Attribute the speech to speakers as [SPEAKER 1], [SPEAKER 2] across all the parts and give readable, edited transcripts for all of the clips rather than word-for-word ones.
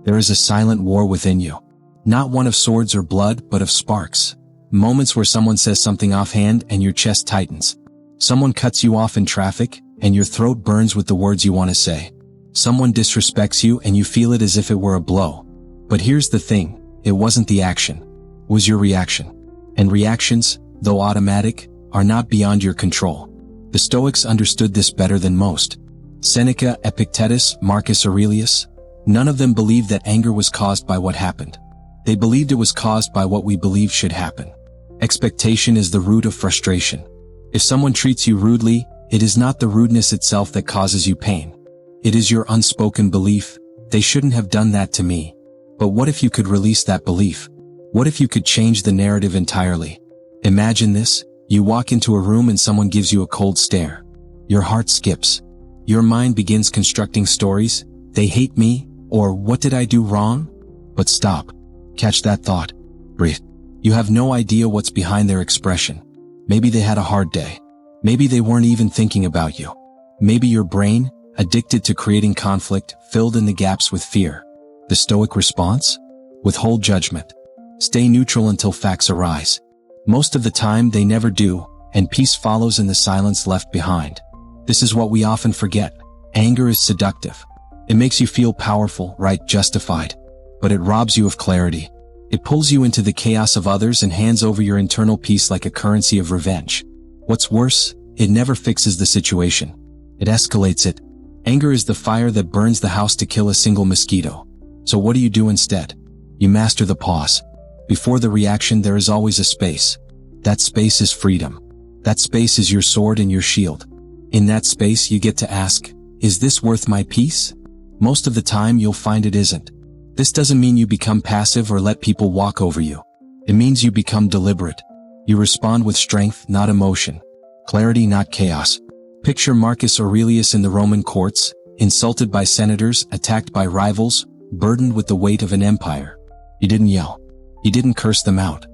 [SPEAKER 1] There is a silent war within you. Not one of swords or blood, but of sparks. Moments where someone says something offhand and your chest tightens. Someone cuts you off in traffic, and your throat burns with the words you want to say. Someone disrespects you and you feel it as if it were a blow. But here's the thing, it wasn't the action. It was your reaction. And reactions, though automatic, are not beyond your control. The Stoics understood this better than most. Seneca, Epictetus, Marcus Aurelius, none of them believed that anger was caused by what happened. They believed it was caused by what we believe should happen. Expectation is the root of frustration. If someone treats you rudely, it is not the rudeness itself that causes you pain. It is your unspoken belief, they shouldn't have done that to me. But what if you could release that belief? What if you could change the narrative entirely? Imagine this, you walk into a room and someone gives you a cold stare. Your heart skips. Your mind begins constructing stories, they hate me, or what did I do wrong? But stop. Catch that thought. Breathe. You have no idea what's behind their expression. Maybe they had a hard day. Maybe they weren't even thinking about you. Maybe your brain, addicted to creating conflict, filled in the gaps with fear. The Stoic response? Withhold judgment. Stay neutral until facts arise. Most of the time they never do, and peace follows in the silence left behind. This is what we often forget. Anger is seductive. It makes you feel powerful, right, justified. But it robs you of clarity. It pulls you into the chaos of others and hands over your internal peace like a currency of revenge. What's worse, it never fixes the situation. It escalates it. Anger is the fire that burns the house to kill a single mosquito. So what do you do instead? You master the pause. Before the reaction there is always a space. That space is freedom. That space is your sword and your shield. In that space you get to ask, is this worth my peace? Most of the time you'll find it isn't. This doesn't mean you become passive or let people walk over you. It means you become deliberate. You respond with strength, not emotion. Clarity, not chaos. Picture Marcus Aurelius in the Roman courts, insulted by senators, attacked by rivals, burdened with the weight of an empire. He didn't yell. He didn't curse them out.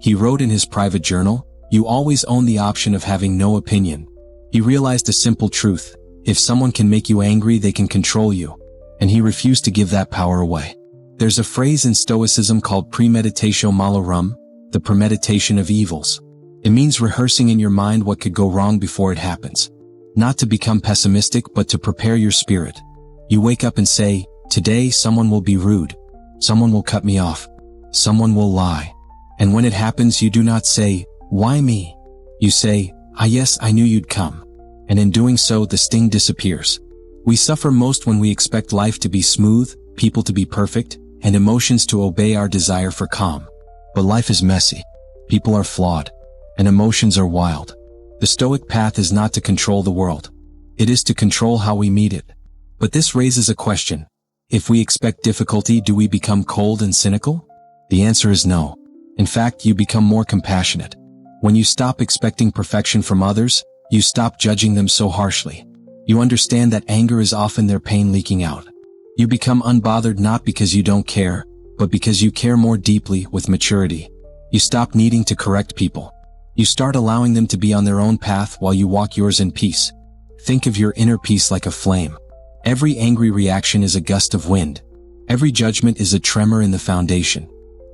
[SPEAKER 1] He wrote in his private journal, "You always own the option of having no opinion." He realized a simple truth. If someone can make you angry, they can control you. And he refused to give that power away. There's a phrase in Stoicism called premeditatio malorum, the premeditation of evils. It means rehearsing in your mind what could go wrong before it happens. Not to become pessimistic, but to prepare your spirit. You wake up and say, today someone will be rude. Someone will cut me off. Someone will lie. And when it happens, you do not say, why me? You say, yes, I knew you'd come. And in doing so, the sting disappears. We suffer most when we expect life to be smooth, people to be perfect, and emotions to obey our desire for calm. But life is messy. People are flawed. And emotions are wild. The Stoic path is not to control the world. It is to control how we meet it. But this raises a question. If we expect difficulty, do we become cold and cynical? The answer is no. In fact, you become more compassionate. When you stop expecting perfection from others, you stop judging them so harshly. You understand that anger is often their pain leaking out. You become unbothered not because you don't care, but because you care more deeply with maturity. You stop needing to correct people. You start allowing them to be on their own path while you walk yours in peace. Think of your inner peace like a flame. Every angry reaction is a gust of wind. Every judgment is a tremor in the foundation.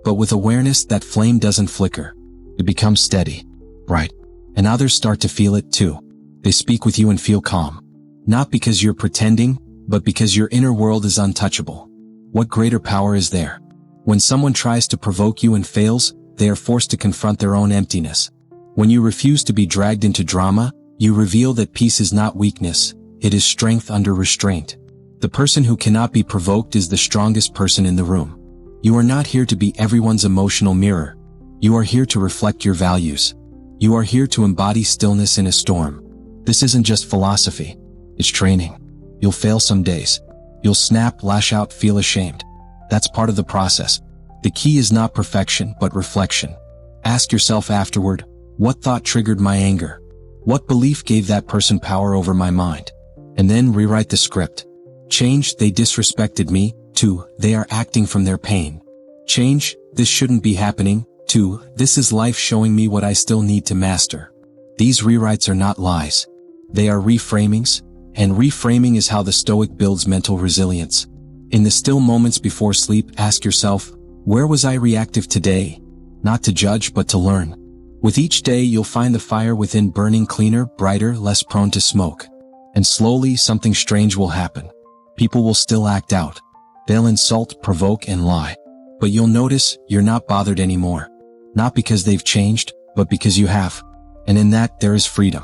[SPEAKER 1] But with awareness, that flame doesn't flicker. It becomes steady, bright. And others start to feel it too. They speak with you and feel calm. Not because you're pretending, but because your inner world is untouchable. What greater power is there? When someone tries to provoke you and fails, they are forced to confront their own emptiness. When you refuse to be dragged into drama, you reveal that peace is not weakness, it is strength under restraint. The person who cannot be provoked is the strongest person in the room. You are not here to be everyone's emotional mirror. You are here to reflect your values. You are here to embody stillness in a storm. This isn't just philosophy. It's training. You'll fail some days. You'll snap, lash out, feel ashamed. That's part of the process. The key is not perfection, but reflection. Ask yourself afterward, what thought triggered my anger? What belief gave that person power over my mind? And then rewrite the script. Change, they disrespected me. 2, they are acting from their pain. Change, this shouldn't be happening. 2, this is life showing me what I still need to master. These rewrites are not lies. They are reframings, and reframing is how the Stoic builds mental resilience. In the still moments before sleep, ask yourself, where was I reactive today? Not to judge, but to learn. With each day, you'll find the fire within burning cleaner, brighter, less prone to smoke. And slowly, something strange will happen. People will still act out. They'll insult, provoke, and lie. But you'll notice you're not bothered anymore. Not because they've changed, but because you have. And in that, there is freedom.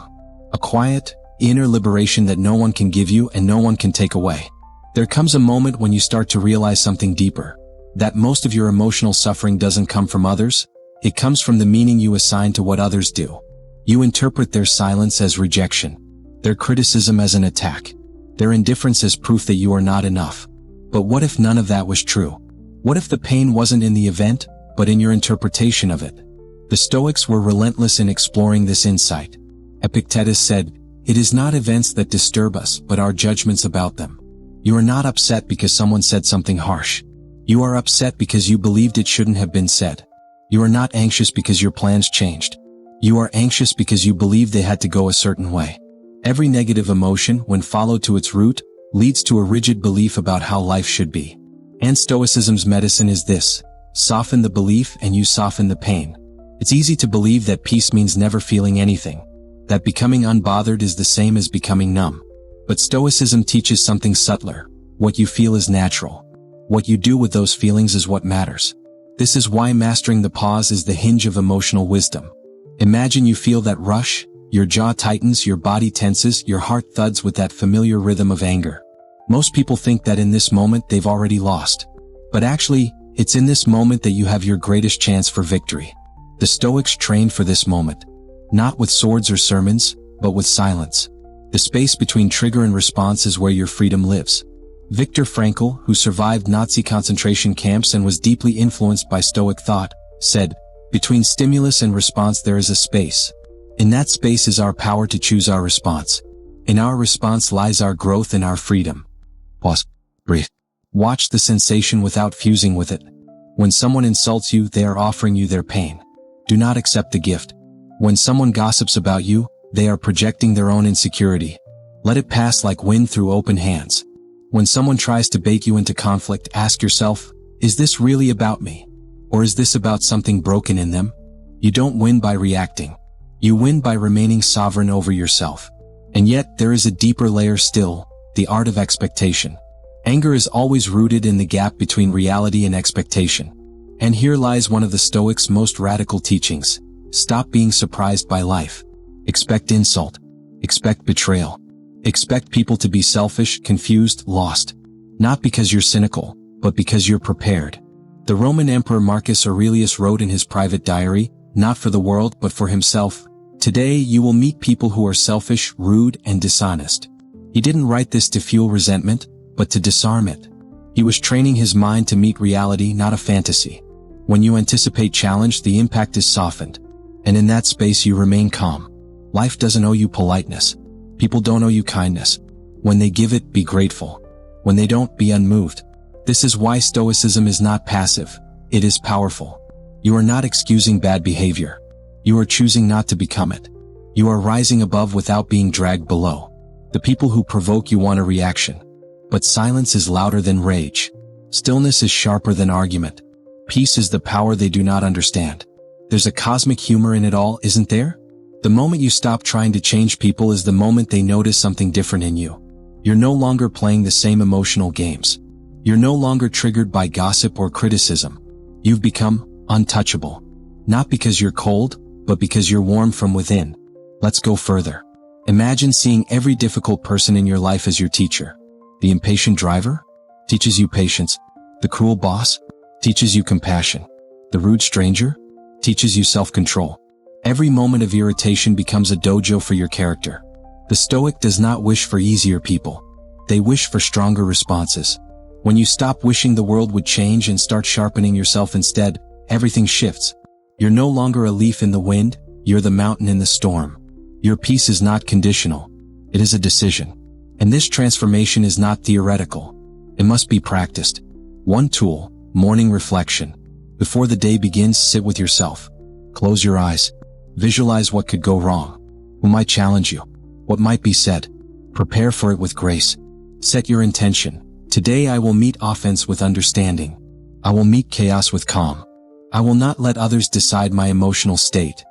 [SPEAKER 1] A quiet, inner liberation that no one can give you and no one can take away. There comes a moment when you start to realize something deeper. That most of your emotional suffering doesn't come from others. It comes from the meaning you assign to what others do. You interpret their silence as rejection, their criticism as an attack, their indifference as proof that you are not enough. But what if none of that was true? What if the pain wasn't in the event, but in your interpretation of it? The Stoics were relentless in exploring this insight. Epictetus said, "It is not events that disturb us, but our judgments about them." You are not upset because someone said something harsh. You are upset because you believed it shouldn't have been said. You are not anxious because your plans changed. You are anxious because you believed they had to go a certain way. Every negative emotion, when followed to its root, leads to a rigid belief about how life should be. And Stoicism's medicine is this: soften the belief and you soften the pain. It's easy to believe that peace means never feeling anything, that becoming unbothered is the same as becoming numb. But Stoicism teaches something subtler. What you feel is natural. What you do with those feelings is what matters. This is why mastering the pause is the hinge of emotional wisdom. Imagine you feel that rush, your jaw tightens, your body tenses, your heart thuds with that familiar rhythm of anger. Most people think that in this moment they've already lost. But actually, it's in this moment that you have your greatest chance for victory. The Stoics trained for this moment. Not with swords or sermons, but with silence. The space between trigger and response is where your freedom lives. Viktor Frankl, who survived Nazi concentration camps and was deeply influenced by Stoic thought, said, "Between stimulus and response there is a space. In that space is our power to choose our response. In our response lies our growth and our freedom." Pause. Breathe. Watch the sensation without fusing with it. When someone insults you, they are offering you their pain. Do not accept the gift. When someone gossips about you, they are projecting their own insecurity. Let it pass like wind through open hands. When someone tries to bait you into conflict, ask yourself, is this really about me? Or is this about something broken in them? You don't win by reacting. You win by remaining sovereign over yourself. And yet, there is a deeper layer still, the art of expectation. Anger is always rooted in the gap between reality and expectation. And here lies one of the Stoics' most radical teachings. Stop being surprised by life. Expect insult. Expect betrayal. Expect people to be selfish, confused, lost. Not because you're cynical, but because you're prepared. The Roman Emperor Marcus Aurelius wrote in his private diary, not for the world but for himself, "Today you will meet people who are selfish, rude, and dishonest." He didn't write this to fuel resentment, but to disarm it. He was training his mind to meet reality, not a fantasy. When you anticipate challenge, the impact is softened. And in that space you remain calm. Life doesn't owe you politeness. People don't owe you kindness. When they give it, be grateful. When they don't, be unmoved. This is why Stoicism is not passive. It is powerful. You are not excusing bad behavior. You are choosing not to become it. You are rising above without being dragged below. The people who provoke you want a reaction. But silence is louder than rage. Stillness is sharper than argument. Peace is the power they do not understand. There's a cosmic humor in it all, isn't there? The moment you stop trying to change people is the moment they notice something different in you. You're no longer playing the same emotional games. You're no longer triggered by gossip or criticism. You've become untouchable. Not because you're cold, but because you're warm from within. Let's go further. Imagine seeing every difficult person in your life as your teacher. The impatient driver teaches you patience. The cruel boss teaches you compassion. The rude stranger teaches you self-control. Every moment of irritation becomes a dojo for your character. The Stoic does not wish for easier people. They wish for stronger responses. When you stop wishing the world would change and start sharpening yourself instead, everything shifts. You're no longer a leaf in the wind, you're the mountain in the storm. Your peace is not conditional. It is a decision. And this transformation is not theoretical. It must be practiced. One tool, morning reflection. Before the day begins, sit with yourself. Close your eyes. Visualize what could go wrong. Who might challenge you? What might be said? Prepare for it with grace. Set your intention. Today I will meet offense with understanding. I will meet chaos with calm. I will not let others decide my emotional state.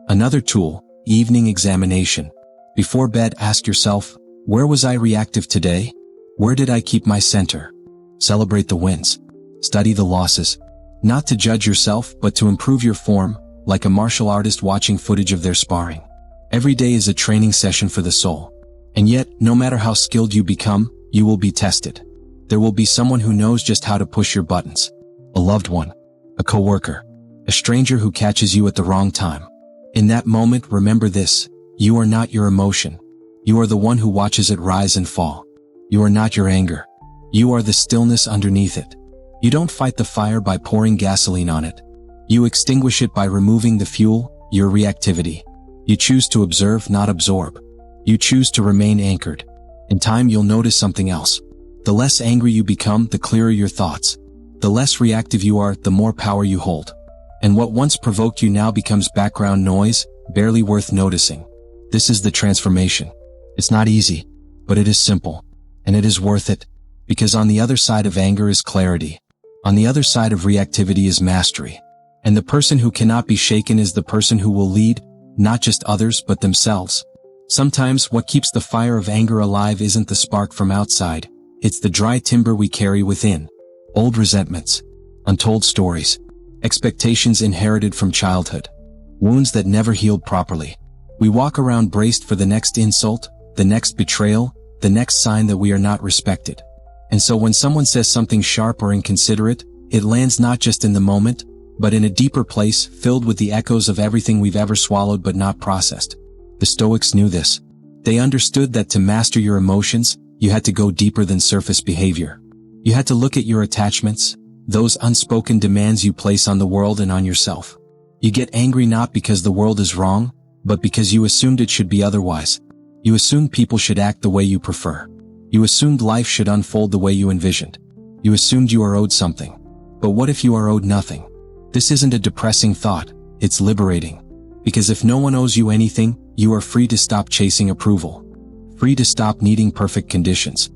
[SPEAKER 1] Another tool, evening examination. Before bed, ask yourself, where was I reactive today? Where did I keep my center? Celebrate the wins. Study the losses. Not to judge yourself, but to improve your form, like a martial artist watching footage of their sparring. Every day is a training session for the soul. And yet, no matter how skilled you become, you will be tested. There will be someone who knows just how to push your buttons. A loved one, a coworker, a stranger who catches you at the wrong time. In that moment, remember this: you are not your emotion. You are the one who watches it rise and fall. You are not your anger. You are the stillness underneath it. You don't fight the fire by pouring gasoline on it. You extinguish it by removing the fuel, your reactivity. You choose to observe, not absorb. You choose to remain anchored. In time, you'll notice something else. The less angry you become, the clearer your thoughts. The less reactive you are, the more power you hold. And what once provoked you now becomes background noise, barely worth noticing. This is the transformation. It's not easy, but it is simple. And it is worth it. Because on the other side of anger is clarity. On the other side of reactivity is mastery. And the person who cannot be shaken is the person who will lead, not just others but themselves. Sometimes what keeps the fire of anger alive isn't the spark from outside. It's the dry timber we carry within. Old resentments, untold stories, expectations inherited from childhood, wounds that never healed properly. We walk around braced for the next insult, the next betrayal, the next sign that we are not respected. And so when someone says something sharp or inconsiderate, it lands not just in the moment, but in a deeper place filled with the echoes of everything we've ever swallowed but not processed. The Stoics knew this. They understood that to master your emotions, you had to go deeper than surface behavior. You had to look at your attachments, those unspoken demands you place on the world and on yourself. You get angry not because the world is wrong, but because you assumed it should be otherwise. You assumed people should act the way you prefer. You assumed life should unfold the way you envisioned. You assumed you are owed something. But what if you are owed nothing? This isn't a depressing thought, it's liberating. Because if no one owes you anything, you are free to stop chasing approval. Free to stop needing perfect conditions.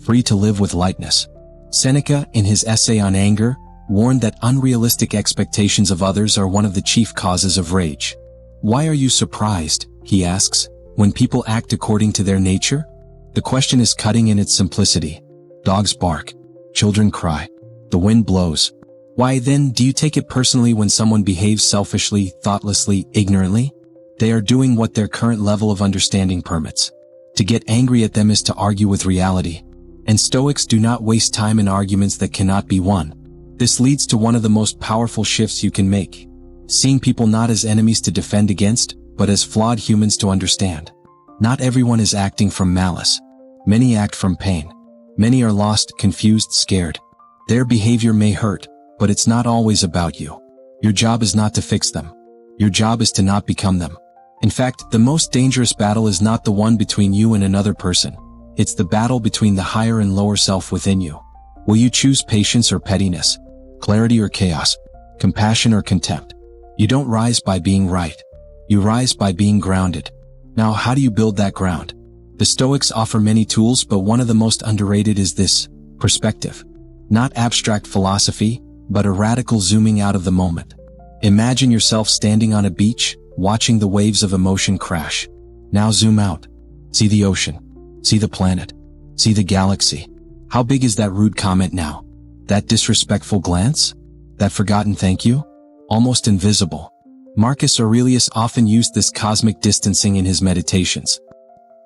[SPEAKER 1] Free to live with lightness. Seneca, in his essay on anger, warned that unrealistic expectations of others are one of the chief causes of rage. Why are you surprised, he asks, when people act according to their nature? The question is cutting in its simplicity. Dogs bark. Children cry. The wind blows. Why then do you take it personally when someone behaves selfishly, thoughtlessly, ignorantly? They are doing what their current level of understanding permits. To get angry at them is to argue with reality. And Stoics do not waste time in arguments that cannot be won. This leads to one of the most powerful shifts you can make. Seeing people not as enemies to defend against, but as flawed humans to understand. Not everyone is acting from malice. Many act from pain. Many are lost, confused, scared. Their behavior may hurt, but it's not always about you. Your job is not to fix them. Your job is to not become them. In fact, the most dangerous battle is not the one between you and another person. It's the battle between the higher and lower self within you. Will you choose patience or pettiness? Clarity or chaos? Compassion or contempt? You don't rise by being right. You rise by being grounded. Now, how do you build that ground? The Stoics offer many tools, but one of the most underrated is this: perspective. Not abstract philosophy, but a radical zooming out of the moment. Imagine yourself standing on a beach, watching the waves of emotion crash. Now zoom out. See the ocean. See the planet. See the galaxy. How big is that rude comment now? That disrespectful glance? That forgotten thank you? Almost invisible. Marcus Aurelius often used this cosmic distancing in his meditations.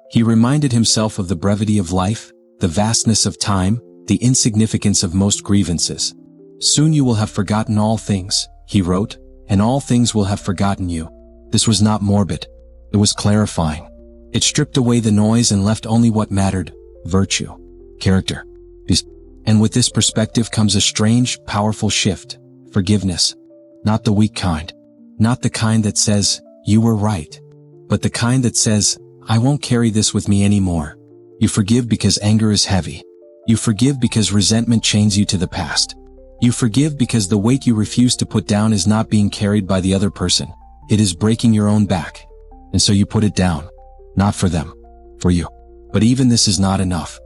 [SPEAKER 1] He reminded himself of the brevity of life, the vastness of time, the insignificance of most grievances. Soon you will have forgotten all things, he wrote, and all things will have forgotten you. This was not morbid. It was clarifying. It stripped away the noise and left only what mattered: virtue, character. And with this perspective comes a strange, powerful shift: forgiveness. Not the weak kind. Not the kind that says, you were right. But the kind that says, I won't carry this with me anymore. You forgive because anger is heavy. You forgive because resentment chains you to the past. You forgive because the weight you refuse to put down is not being carried by the other person. It is breaking your own back. And so you put it down. Not for them. For you. But even this is not enough.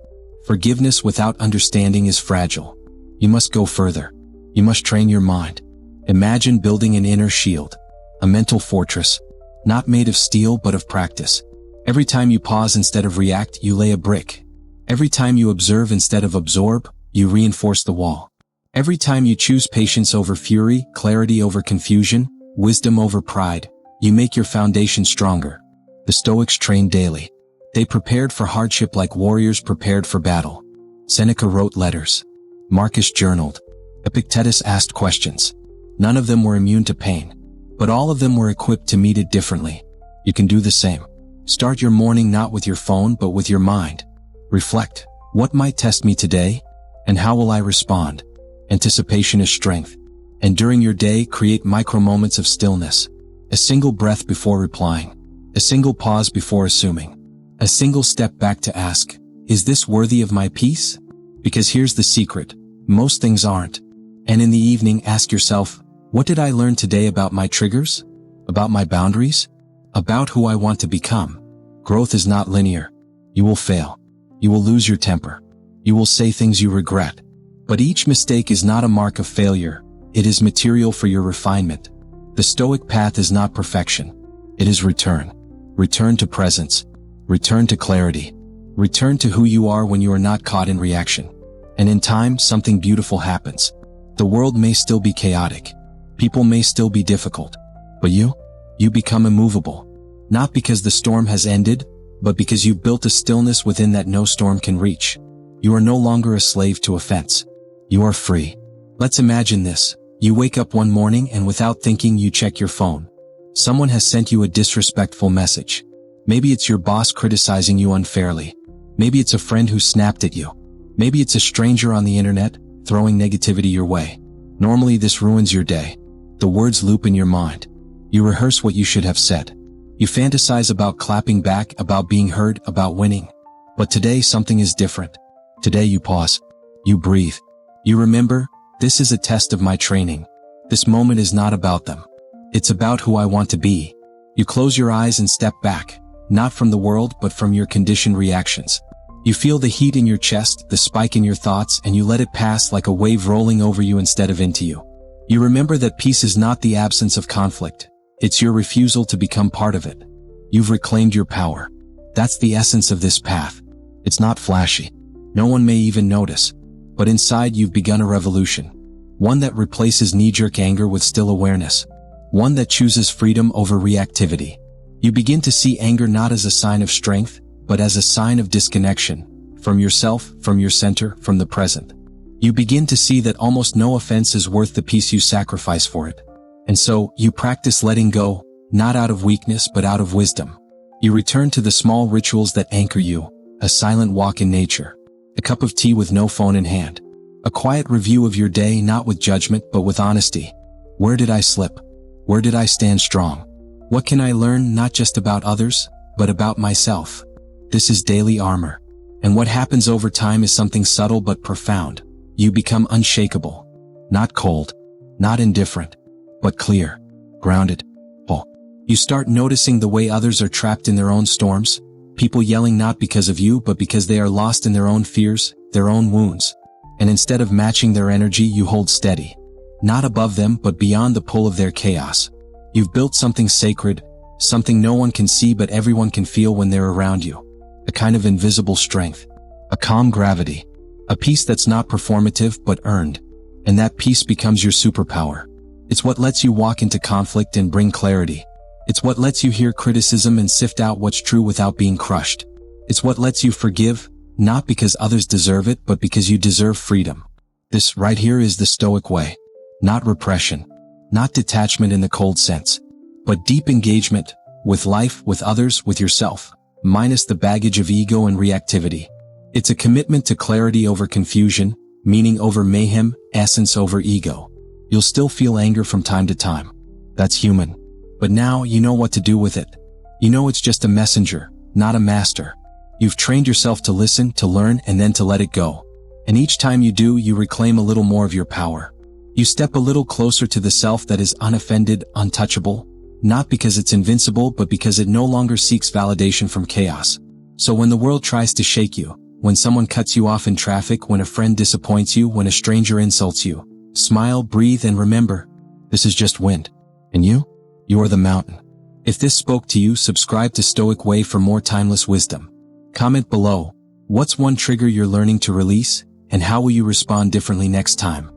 [SPEAKER 1] Forgiveness without understanding is fragile. You must go further. You must train your mind. Imagine building an inner shield, a mental fortress, not made of steel but of practice. Every time you pause instead of react, you lay a brick. Every time you observe instead of absorb, you reinforce the wall. Every time you choose patience over fury, clarity over confusion, wisdom over pride, you make your foundation stronger. The Stoics trained daily. They prepared for hardship like warriors prepared for battle. Seneca wrote letters. Marcus journaled. Epictetus asked questions. None of them were immune to pain, but all of them were equipped to meet it differently. You can do the same. Start your morning not with your phone but with your mind. Reflect. What might test me today? And how will I respond? Anticipation is strength. And during your day, create micro moments of stillness. A single breath before replying. A single pause before assuming. A single step back to ask, is this worthy of my peace? Because here's the secret. Most things aren't. And in the evening, ask yourself, what did I learn today about my triggers? About my boundaries? About who I want to become? Growth is not linear. You will fail. You will lose your temper. You will say things you regret. But each mistake is not a mark of failure. It is material for your refinement. The Stoic path is not perfection. It is return. Return to presence. Return to clarity. Return to who you are when you are not caught in reaction. And in time, something beautiful happens. The world may still be chaotic. People may still be difficult. But you become immovable. Not because the storm has ended, but because you built a stillness within that no storm can reach. You are no longer a slave to offense. You are free. Let's imagine this. You wake up one morning and without thinking you check your phone. Someone has sent you a disrespectful message. Maybe it's your boss criticizing you unfairly. Maybe it's a friend who snapped at you. Maybe it's a stranger on the internet throwing negativity your way. Normally this ruins your day. The words loop in your mind. You rehearse what you should have said. You fantasize about clapping back, about being heard, about winning. But today something is different. Today you pause. You breathe. You remember, this is a test of my training. This moment is not about them. It's about who I want to be. You close your eyes and step back, not from the world but from your conditioned reactions. You feel the heat in your chest, the spike in your thoughts, and you let it pass like a wave rolling over you instead of into you. You remember that peace is not the absence of conflict. It's your refusal to become part of it. You've reclaimed your power. That's the essence of this path. It's not flashy. No one may even notice. But inside you've begun a revolution. One that replaces knee-jerk anger with still awareness. One that chooses freedom over reactivity. You begin to see anger not as a sign of strength, but as a sign of disconnection. From yourself, from your center, from the present. You begin to see that almost no offense is worth the peace you sacrifice for it. And so, you practice letting go, not out of weakness but out of wisdom. You return to the small rituals that anchor you, a silent walk in nature. A cup of tea with no phone in hand. A quiet review of your day not with judgment but with honesty. Where did I slip? Where did I stand strong? What can I learn not just about others, but about myself? This is daily armor. And what happens over time is something subtle but profound. You become unshakable. Not cold. Not indifferent. But clear. Grounded. Whole. You start noticing the way others are trapped in their own storms. People yelling not because of you but because they are lost in their own fears, their own wounds. And instead of matching their energy, you hold steady. Not above them but beyond the pull of their chaos. You've built something sacred, something no one can see but everyone can feel when they're around you. A kind of invisible strength. A calm gravity. A peace that's not performative but earned. And that peace becomes your superpower. It's what lets you walk into conflict and bring clarity. It's what lets you hear criticism and sift out what's true without being crushed. It's what lets you forgive, not because others deserve it, but because you deserve freedom. This right here is the Stoic way. Not repression. Not detachment in the cold sense. But deep engagement, with life, with others, with yourself, minus the baggage of ego and reactivity. It's a commitment to clarity over confusion, meaning over mayhem, essence over ego. You'll still feel anger from time to time. That's human. But now you know what to do with it. You know it's just a messenger, not a master. You've trained yourself to listen, to learn, and then to let it go. And each time you do, you reclaim a little more of your power. You step a little closer to the self that is unoffended, untouchable, not because it's invincible, but because it no longer seeks validation from chaos. So when the world tries to shake you, When someone cuts you off in traffic, when a friend disappoints you, when a stranger insults you. Smile, breathe, and remember, this is just wind. And you? You are the mountain. If this spoke to you, subscribe to Stoic Way for more timeless wisdom. Comment below, what's one trigger you're learning to release, and how will you respond differently next time?